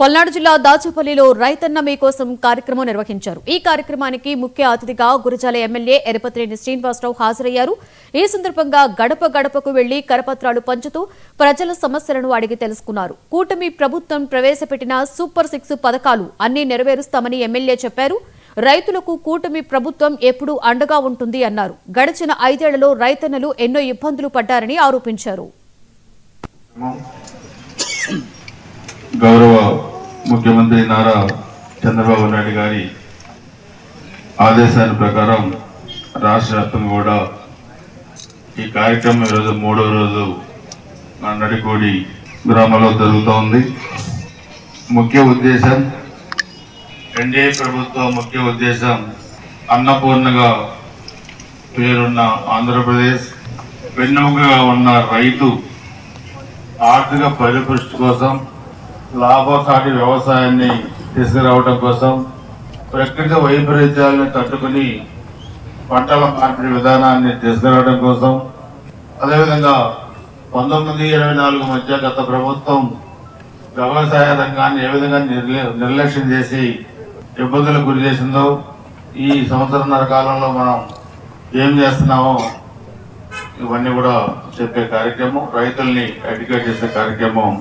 పల్నాడు జిల్లా దాచేపల్లిలో రైతన్న మీకోసం కార్యక్రమం నిర్వహించారు. ఈ కార్యక్రమానికి ముఖ్య అతిథిగా గురజాల ఎమ్మెల్యే ఎరపతినేని శ్రీనివాసరావు హాజరయ్యారు. ఈ సందర్భంగా గడప గడపకు వెళ్లి కరపత్రాలు పంచుతూ ప్రజల సమస్యలను అడిగి తెలుసుకున్నారు. కూటమి ప్రభుత్వం ప్రవేశపెట్టిన సూపర్ 6 పథకాలు అన్ని నెరవేరుస్తామని ఎమ్మెల్యే చెప్పారు. రైతులకు కూటమి ప్రభుత్వం ఎప్పుడూ అండగా ఉంటుంది అన్నారు. గడిచిన 5 ఏళ్లలో రైతన్నలు ఎన్నో ఇబ్బందులు పడ్డారని ఆరోపించారు. గౌరవ ముఖ్యమంత్రి నారా చంద్రబాబు నాయుడు గారి ఆదేశాల ప్రకారం రాష్ట్ర వ్యాప్తంగా కూడా ఈ కార్యక్రమం ఈరోజు 3వ రోజు మన నడికోడి గ్రామంలో జరుగుతోంది. ముఖ్య ఉద్దేశం ఎన్డీఏ ప్రభుత్వం ముఖ్య ఉద్దేశం అన్నపూర్ణగా పేరున్న ఆంధ్రప్రదేశ్ వెన్నెముకగా ఉన్న రైతు ఆర్థిక పరిపుష్టి కోసం లాభసాటి వ్యవసాయాన్ని తీసుకురావడం కోసం ప్రకృతి వైపరీత్యాలను తట్టుకుని పంటల మార్పిడి విధానాన్ని తీసుకురావడం కోసం అదేవిధంగా 1924 మధ్య గత ప్రభుత్వం వ్యవసాయ రంగాన్ని ఏ విధంగా నిర్లక్ష్యం చేసి ఇబ్బందులకు గురి చేసిందో ఈ సంవత్సరంన్నర కాలంలో మనం ఏం చేస్తున్నామో ఇవన్నీ కూడా చెప్పే కార్యక్రమం, రైతుల్ని ఎడ్యుకేట్ చేసే కార్యక్రమం